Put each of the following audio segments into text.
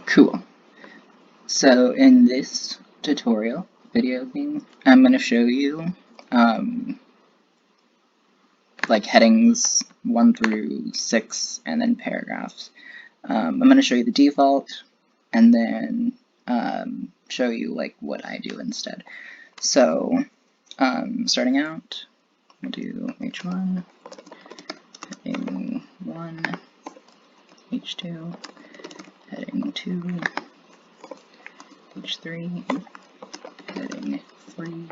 Cool. So in this tutorial video thing, I'm going to show you like headings 1 through 6 and then paragraphs. I'm going to show you the default and then show you like what I do instead. So starting out, we'll do H1, heading 1, H2, heading 2, H3, heading 3,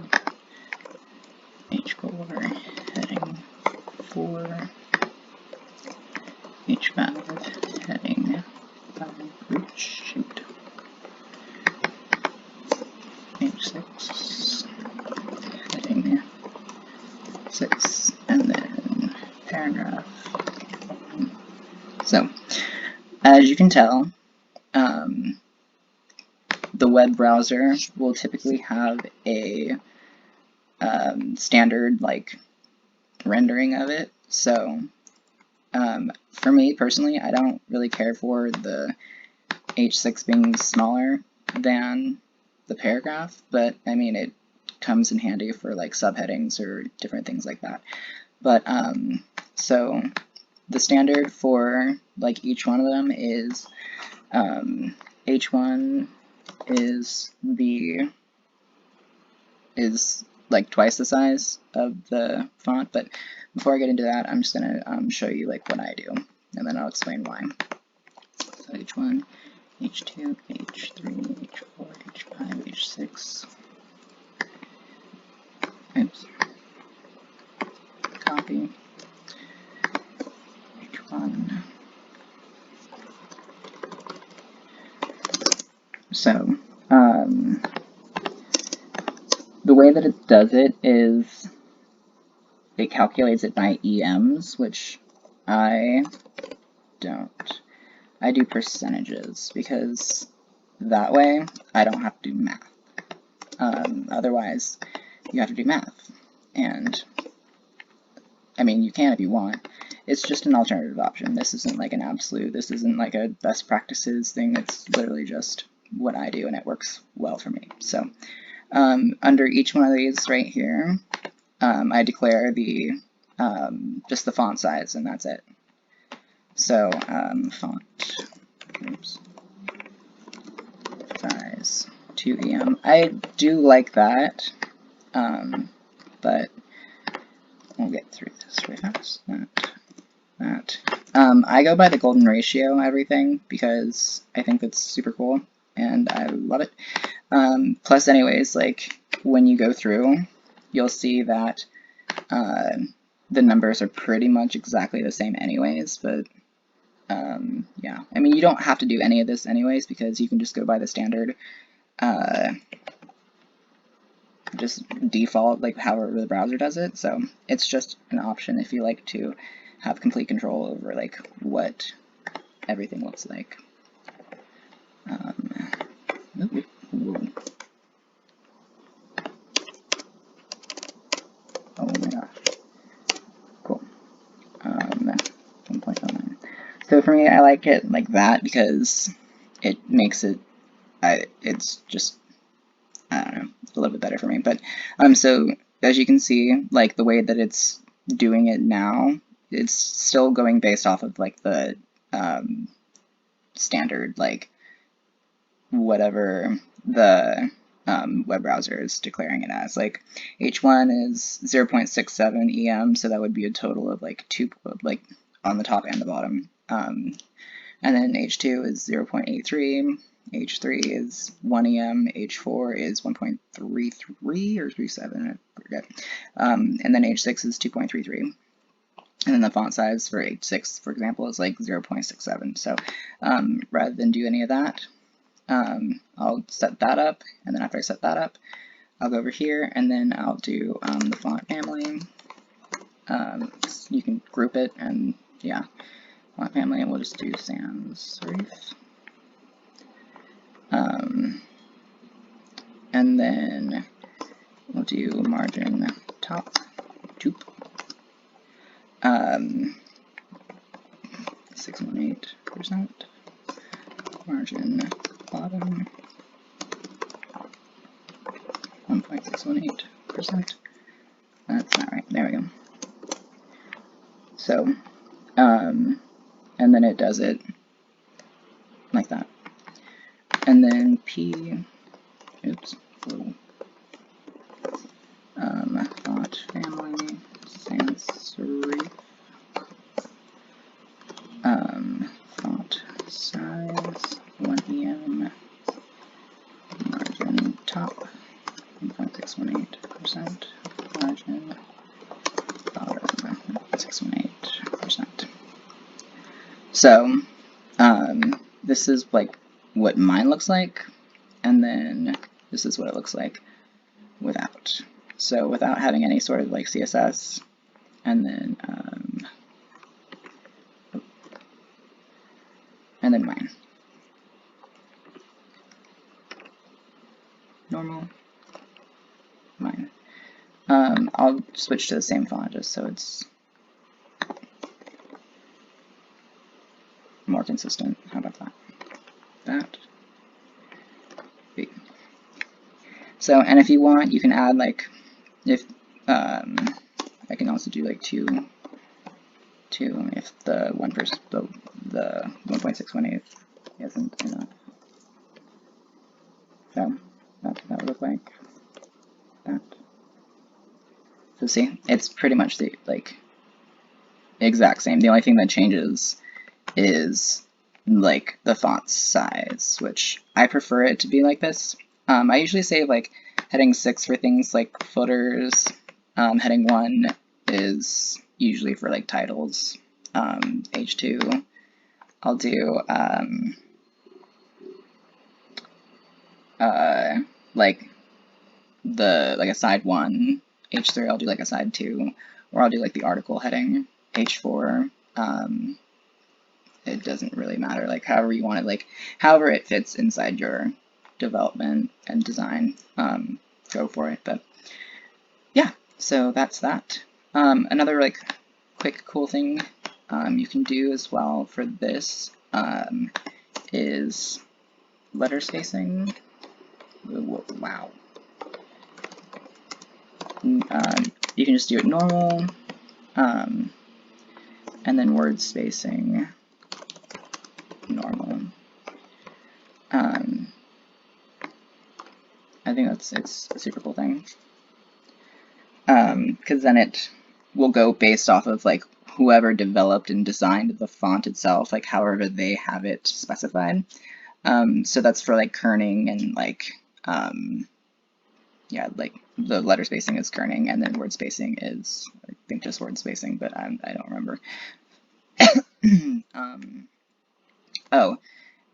H4, heading 4, H5, heading 5, shoot, H6, heading 6, and then paragraph 1. So, as you can tell, the web browser will typically have a standard like rendering of it. So for me personally, I don't really care for the H6 being smaller than the paragraph, but I mean it comes in handy for like subheadings or different things like that. But so the standard for like each one of them is H1 is like twice the size of the font, but before I get into that, I'm just gonna show you like what I do, and then I'll explain why. So H1, H2, H3, H4, H5, H6. Oops. Copy. H1. So, the way that it does it is it calculates it by EMs, which I don't. I do percentages because that way I don't have to do math. Otherwise, you have to do math. And, I mean, you can if you want. It's just an alternative option. This isn't like an absolute. This isn't like a best practices thing. It's literally just what I do, and it works well for me. So, under each one of these right here, I declare the just the font size, and that's it. So, font, oops, size 2EM. I do like that, but we'll get through this really fast. That. I go by the golden ratio everything because I think that's super cool and I love it. Plus, anyways, like when you go through, you'll see that the numbers are pretty much exactly the same anyways, but yeah, I mean, you don't have to do any of this anyways because you can just go by the standard, just default, like however the browser does it. So it's just an option if you like to have complete control over like what everything looks like. Oh my gosh, cool. 1.09. So for me, I like it like that because it makes it, it's just, I don't know, a little bit better for me. But so as you can see, like the way that it's doing it now, it's still going based off of like the standard, like whatever the web browser is declaring it as. Like H1 is 0.67 EM, so that would be a total of like 2, like on the top and the bottom. And then H2 is 0.83, H3 is 1 EM, H4 is 1.33 or 37, I forget. And then H6 is 2.33. And then the font size for H6, for example, is like 0.67. So rather than do any of that, I'll set that up, and then after I set that up, I'll go over here, and then I'll do the font family. You can group it, and yeah, font family, and we'll just do sans serif. And then we'll do margin top, 618%, margin bottom 1.618%. That's not right. There we go. So, and then it does it like that. And then P, oops, whoa. Font family, sans serif. Font size, 1 EM, margin top, 1.618%, margin bottom, 1.618%. So, this is like what mine looks like, and then this is what it looks like without. So without having any sort of like CSS, and then mine. Normal, mine. I'll switch to the same font just so it's more consistent. How about that? That. So, and if you want, you can add like, if I can also do like two if the 1.618 isn't enough. So that would look like that. So see, it's pretty much the like exact same. The only thing that changes is like the font size, which I prefer it to be like this. I usually save like heading 6 for things like footers. Heading 1 is usually for like titles. H2, I'll do like a side 1. H3, I'll do like a side 2, or I'll do like the article heading. H4. It doesn't really matter, like however you want it, like however it fits inside your development and design, go for it. But yeah, so that's that. Another like quick cool thing you can do as well for this is letter spacing. Wow. You can just do it normal, and then word spacing normal. I think it's a super cool thing, because then it will go based off of like whoever developed and designed the font itself, like however they have it specified. So that's for like kerning and like yeah, like the letter spacing is kerning, and then word spacing is, I think, just word spacing, but I don't remember. Oh,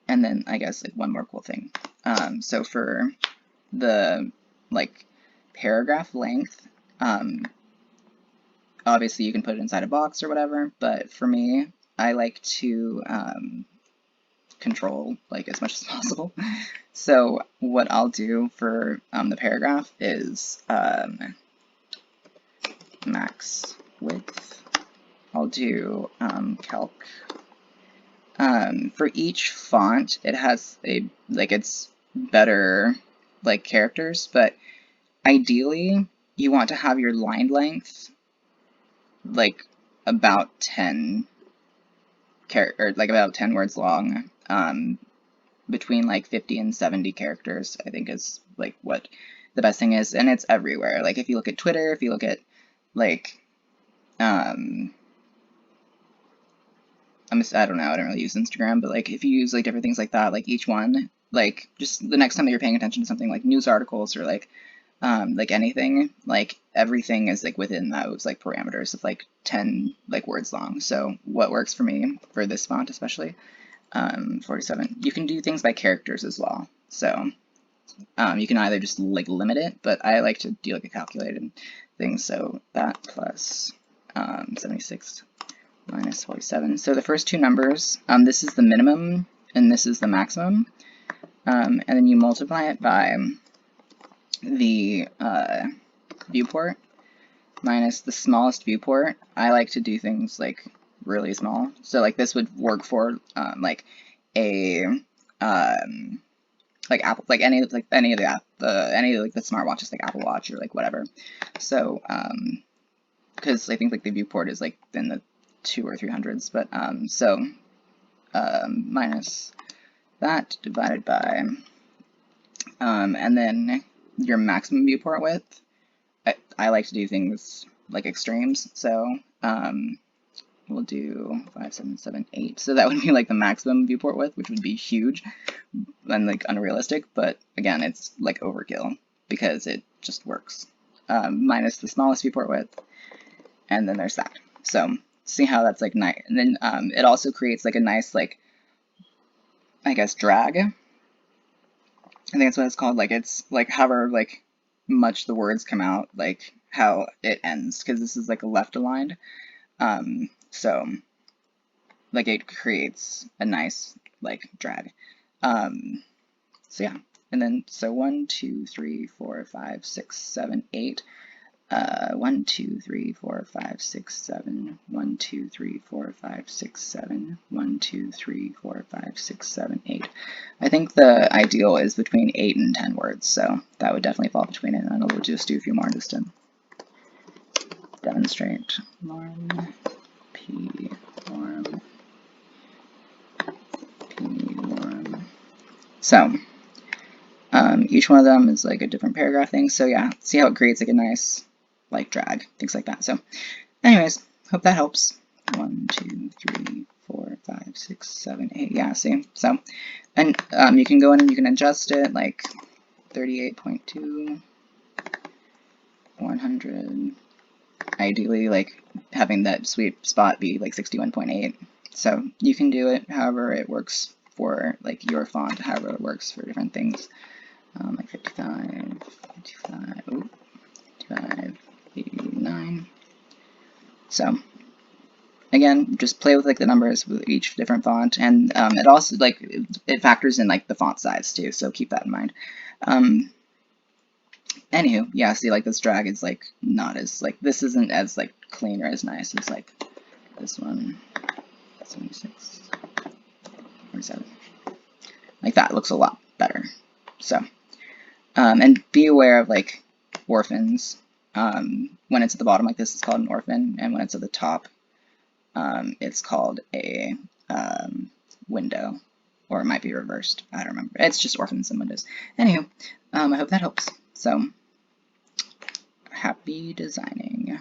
and then I guess like one more cool thing. So for the like paragraph length, obviously you can put it inside a box or whatever, but for me, I like to control like as much as possible. So what I'll do for the paragraph is max width. I'll do calc. For each font, it has a like it's better like characters, but ideally you want to have your line length like about 10 about 10 words long. Between like 50 and 70 characters, I think is like what the best thing is, and it's everywhere. Like if you look at Twitter, if you look at like I don't know, I don't really use Instagram, but like if you use like different things like that, like each one, like just the next time that you're paying attention to something like news articles or like anything, like everything is like within those like parameters of like 10 like words long. So what works for me for this font especially, 47, you can do things by characters as well. So you can either just like limit it, but I like to do like a calculated thing. So that plus 76 minus 47. So the first two numbers, this is the minimum and this is the maximum. And then you multiply it by the viewport minus the smallest viewport. I like to do things like really small. So like this would work for like a like Apple, like any of the any of the smartwatches, like Apple Watch or like whatever. So because I think like the viewport is like in the 200 or 300s, but minus that divided by and then your maximum viewport width. I like to do things like extremes, so we'll do 5, 7, 7, 8. So that would be like the maximum viewport width, which would be huge and like unrealistic, but again, it's like overkill because it just works. Minus the smallest viewport width, and then there's that. So see how that's like nice, and then it also creates like a nice like, I guess, drag. I think that's what it's called. Like it's like however like much the words come out, like how it ends, because this is like a left aligned. So like it creates a nice like drag. So yeah, and then so 1, 2, 3, 4, 5, 6, 7, 8. 1, 2, 3, 4, 5, 6, 7. 1, 2, 3, 4, 5, 6, 7. 1, 2, 3, 4, 5, 6, 7, 8. I think the ideal is between 8 and 10 words, so that would definitely fall between it. And we'll just do a few more just to demonstrate. Norm, P, norm, P, norm. So each one of them is like a different paragraph thing. So yeah, see how it creates like a nice like drag, things like that. So anyways, hope that helps. 1, 2, 3, 4, 5, 6, 7, 8. Yeah, see. So, and you can go in and you can adjust it like 38.2, 100. Ideally, like having that sweet spot be like 61.8. So you can do it however it works for like your font, however it works for different things. Like 55, 55, ooh, 55, 89. So again, just play with like the numbers with each different font, and it also like it factors in like the font size too. So keep that in mind. Anywho, yeah, see, like this drag is like not as like this isn't as like clean or as nice as like this one. 76, 47. Like that looks a lot better. So. And be aware of like orphans. When it's at the bottom like this, it's called an orphan, and when it's at the top, it's called a window, or it might be reversed. I don't remember. It's just orphans and windows. Anywho, I hope that helps. So, happy designing.